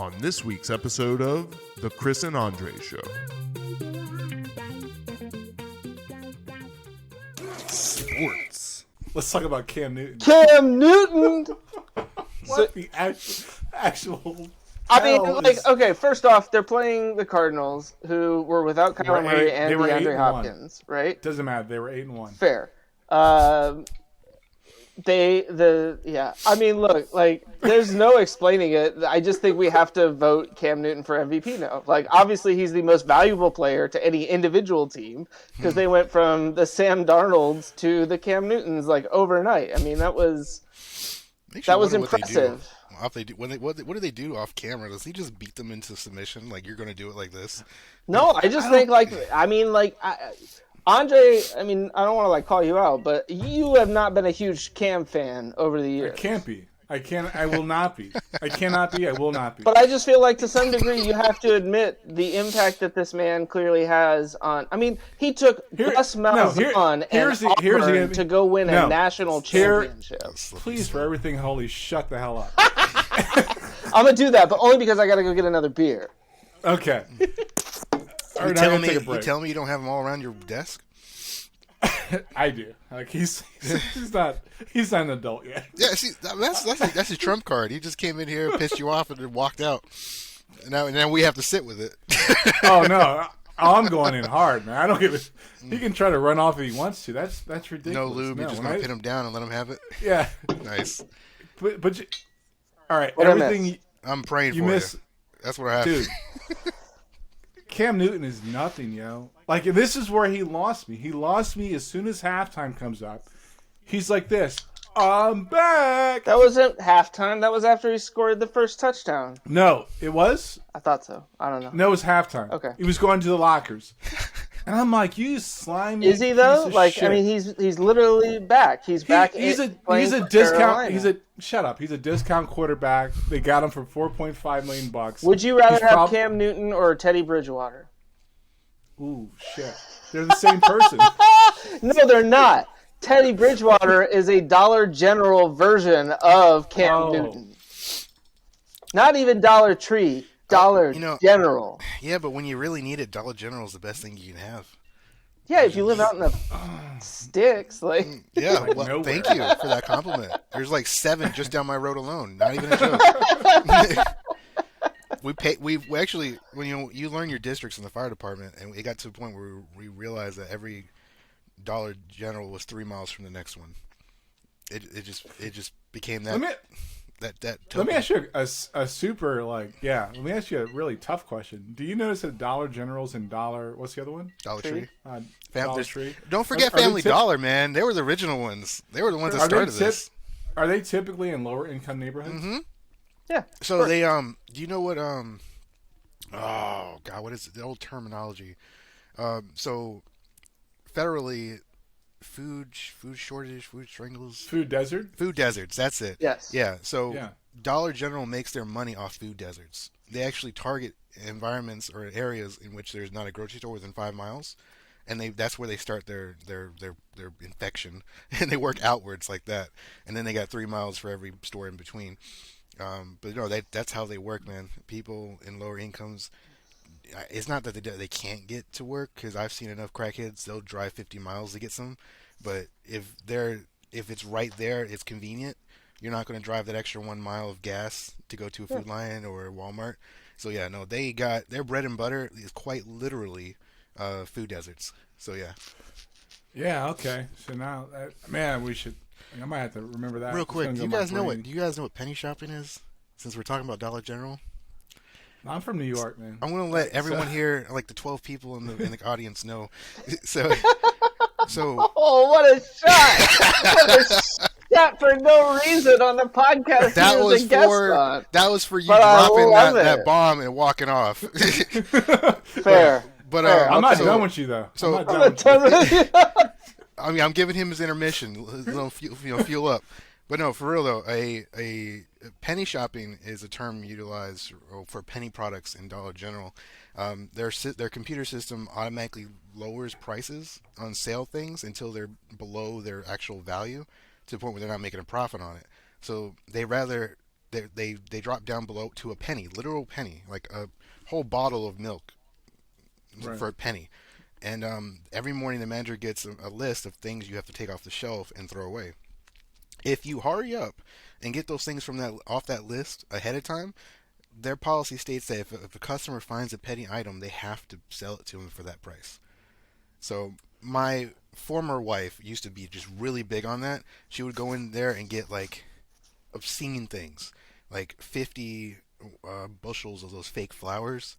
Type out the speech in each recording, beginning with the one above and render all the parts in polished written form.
on this week's episode of The Chris and Andre Show. Sports. Let's talk about Cam Newton. Cam Newton! What the actual I mean, like, okay, first off, they're playing the Cardinals, who were without Kyler Murray and DeAndre Hopkins, right? Doesn't matter. They were 8-1. Fair. I mean, look, like, there's no explaining it. I just think we have to vote Cam Newton for MVP now. Like, obviously, he's the most valuable player to any individual team because they went from the Sam Darnolds to the Cam Newtons, like, overnight. I mean, that was impressive. What do they do off camera? Does he just beat them into submission? Like, you're going to do it like this? No, I just think, like, I mean, like, Andre, I mean, I don't want to, like, call you out, but you have not been a huge Cam fan over the years. I can't be. I will not be. I cannot be. I will not be. But I just feel like, to some degree, you have to admit the impact that this man clearly has on. I mean, he took Gus Malzahn and Auburn to go win a national championship. Please, for everything holy, shut the hell up. I'm gonna do that, but only because I gotta go get another beer. Okay. You telling me you don't have them all around your desk? I do. Like he's not an adult yet. Yeah, see, that's his trump card. He just came in here, pissed you off, and then walked out. And now we have to sit with it. Oh no, I'm going in hard, man. I don't give it. He can try to run off if he wants to. That's ridiculous. No lube. You're just gonna pin him down and let him have it. Yeah. Nice. But all right. What everything I'm praying for you. That's what I have. Dude. Cam Newton is nothing, yo. Like, this is where he lost me. He lost me as soon as halftime comes up. He's like this. I'm back. That wasn't halftime. That was after he scored the first touchdown. No, it was? I thought so. I don't know. No, it was halftime. Okay. He was going to the lockers. And I'm like, you slimy Is he though? Like, shit. I mean, he's literally back. He's back. He's a discount. Carolina. Shut up. He's a discount quarterback. They got him for $4.5 million. Would you rather have Cam Newton or Teddy Bridgewater? Ooh, shit. They're the same person. No, they're not. Teddy Bridgewater is a Dollar General version of Cam Newton. Not even Dollar Tree. Dollar General. Yeah, but when you really need it, Dollar General is the best thing you can have. Yeah, if you live out in the sticks, like. Yeah, like well, nowhere. thank you for that compliment. There's like 7 just down my road alone. Not even a joke. we actually, when you learn your districts in the fire department, and it got to a point where we realized that every Dollar General was 3 miles from the next one. It just became that. Let me ask you a super, like, let me ask you a really tough question. Do you notice that Dollar Generals and what's the other one? Dollar Tree. Dollar Tree. Don't forget Family Dollar, man. They were the original ones. They were the ones that started this. Are they typically in lower income neighborhoods? Mm-hmm. Yeah. So they do you know what oh God, what is the old terminology? So federally, food shortage, food strangles, food deserts. That's it. Yes. Yeah. So Dollar General makes their money off food deserts. They actually target environments or areas in which there's not a grocery store within 5 miles, and that's where they start their infection, and they work outwards like that, and then they got 3 miles for every store in between. But no, that's how they work, man. People in lower incomes. It's not that they can't get to work, because I've seen enough crackheads, they'll drive 50 miles to get some. But if it's right there, it's convenient. You're not going to drive that extra 1 mile of gas to go to a Food Lion or a Walmart. So yeah, no, they got their bread and butter is quite literally food deserts. So yeah. Yeah. Okay. So now, man, we should. I might have to remember that. Real quick, do you guys know what penny shopping is? Since we're talking about Dollar General. I'm from New York, man. I'm going to let everyone here, like the 12 people in the audience, know. So. Oh, what a shot! What a shot for no reason on the podcast. That was for you dropping that bomb and walking off. Fair. But I'm not done with you though. So I'm not done with you. I mean, I'm giving him his intermission, little fuel up. But no, for real though, a penny shopping is a term utilized for penny products in Dollar General. Their computer system automatically lowers prices on sale things until they're below their actual value, to the point where they're not making a profit on it. So they rather they drop down below to a penny, literal penny, like a whole bottle of milk for a penny. And every morning the manager gets a list of things you have to take off the shelf and throw away. If you hurry up and get those things off that list ahead of time, their policy states that if a customer finds a penny item, they have to sell it to them for that price. So my former wife used to be just really big on that. She would go in there and get like obscene things, like 50 bushels of those fake flowers,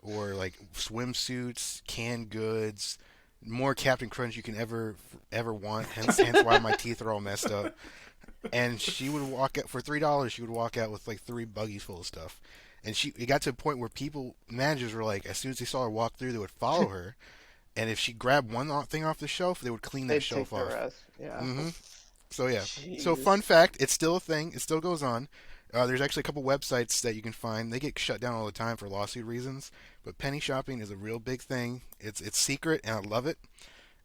or like swimsuits, canned goods, more Captain Crunch you can ever want. Hence why my teeth are all messed up. And she would walk out for $3. She would walk out with like 3 buggies full of stuff. And it got to a point where managers were like, as soon as they saw her walk through, they would follow her. And if she grabbed one thing off the shelf, they would clean that shelf off. Yeah. Mm-hmm. So yeah. Jeez. So fun fact, it's still a thing. It still goes on. There's actually a couple websites that you can find. They get shut down all the time for lawsuit reasons. But penny shopping is a real big thing. It's secret, and I love it.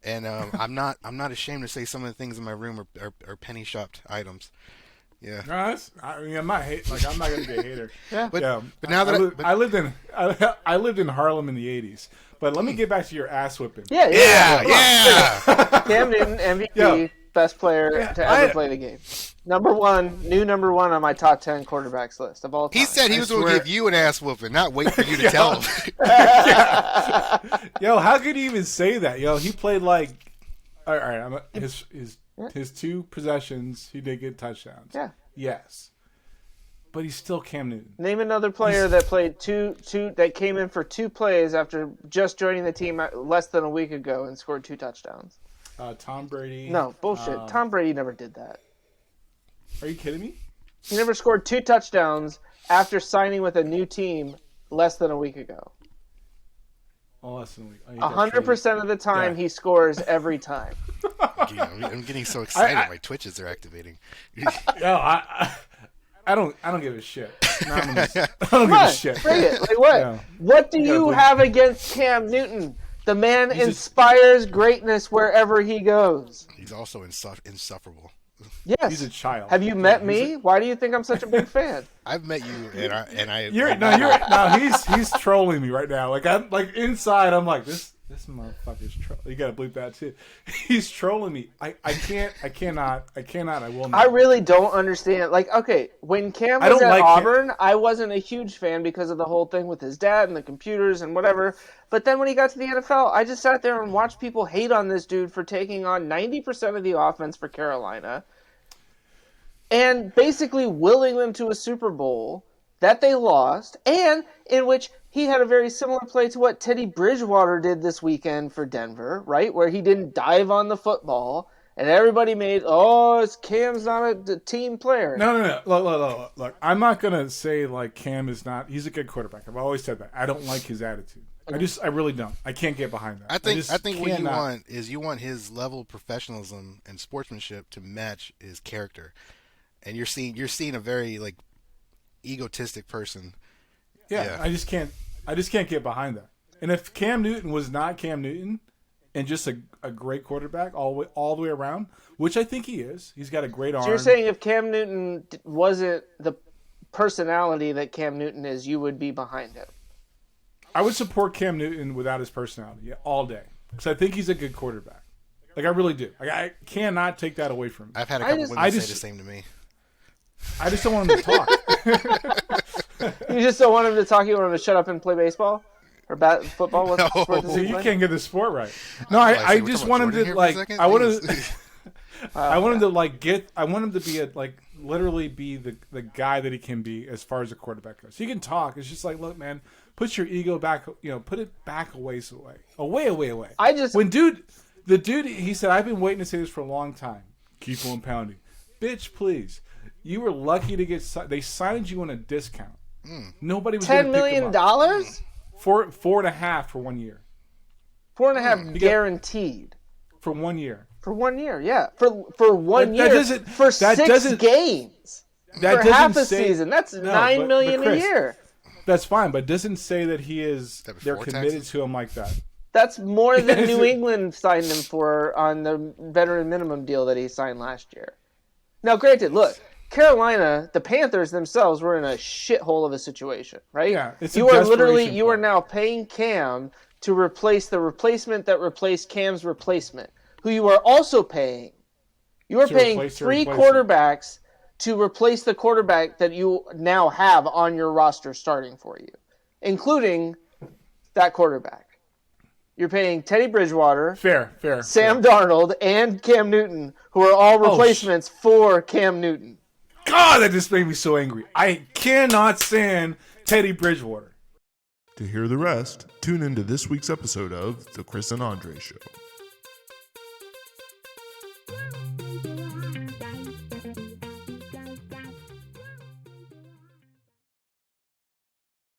And I'm not ashamed to say some of the things in my room are penny shopped items. Yeah. No, I'm not I'm not gonna be a hater. Yeah. But now that I lived in Harlem in the '80s. But let me get back to your ass whipping. Yeah. Cam Newton, MVP, best player to ever play the game. Number one on my top 10 quarterbacks list of all time. He said he was going to give you an ass whooping, not wait for you to tell him. Yo, how could you even say that? Yo, he played like, all right. His 2 possessions, he did get touchdowns. Yeah. Yes. But he's still Cam Newton. Name another player that played that came in for 2 plays after just joining the team less than a week ago and scored 2 touchdowns. Tom Brady. No, bullshit. Tom Brady never did that. Are you kidding me? He never scored 2 touchdowns after signing with a new team less than a week ago. Oh, less than a week. 100% of the time, he scores every time. I'm getting so excited. My twitches are activating. Yo, I don't give a shit. I don't give a shit. Bring it. Like what? Yeah. What do you have against Cam Newton? The man inspires greatness wherever he goes. He's also insufferable. Yes. He's a child. Have you met me? Why do you think I'm such a big fan? I've met you, and I. He's trolling me right now. I'm inside. I'm like this motherfucker's trolling. You gotta bleep that too. He's trolling me. I cannot. I will not. I really don't understand. Like, okay, when Cam was at Auburn, I wasn't a huge fan because of the whole thing with his dad and the computers and whatever. But then when he got to the NFL, I just sat there and watched people hate on this dude for taking on 90% of the offense for Carolina and basically willing them to a Super Bowl that they lost, and in which he had a very similar play to what Teddy Bridgewater did this weekend for Denver, right? Where he didn't dive on the football, and everybody made, Cam's not a team player. No. Look, I'm not going to say, Cam is not. He's a good quarterback. I've always said that. I don't like his attitude. I really don't. I can't get behind that. I think what you want his level of professionalism and sportsmanship to match his character. And you're seeing a very, egotistic person. Yeah. I just can't get behind that. And if Cam Newton was not Cam Newton and just a great quarterback all the way around, which I think he is, he's got a great arm. So you're saying if Cam Newton wasn't the personality that Cam Newton is, you would be behind him? I would support Cam Newton without his personality all day because I think he's a good quarterback. I really do. I cannot take that away from him. I've had a couple women say the same to me. I just don't want him to talk. You just don't want him to talk? You want him to shut up and play baseball? Or football? What sport does he play? You can't get the sport right. No, I just want him to I want him to be literally be the guy that he can be as far as a quarterback goes. He can talk. It's just look, man, put your ego back, put it back a ways away. Away. The dude, he said, I've been waiting to say this for a long time. Keep on pounding. Bitch, please. You were lucky to they signed you on a discount. Nobody was $10 million? $4.5 for 1 year. $4.5 guaranteed. For 1 year. For 1 year, yeah. For 1 year. For 6 games. For half a season. That's $9 million a year. That's fine, but it doesn't say that they're committed to him like that. That's more than New England signed him for on the veteran minimum deal that he signed last year. Now, granted, look, Carolina, the Panthers themselves were in a shithole of a situation, right? Yeah, it's you are literally you are now paying Cam to replace the replacement that replaced Cam's replacement, who you are also paying. You are paying 3 quarterbacks to replace the quarterback that you now have on your roster starting for you, including that quarterback. You're paying Teddy Bridgewater, Sam Darnold, and Cam Newton, who are all replacements for Cam Newton. God, that just made me so angry. I cannot stand Teddy Bridgewater. To hear the rest, tune into this week's episode of The Chris and Andre Show.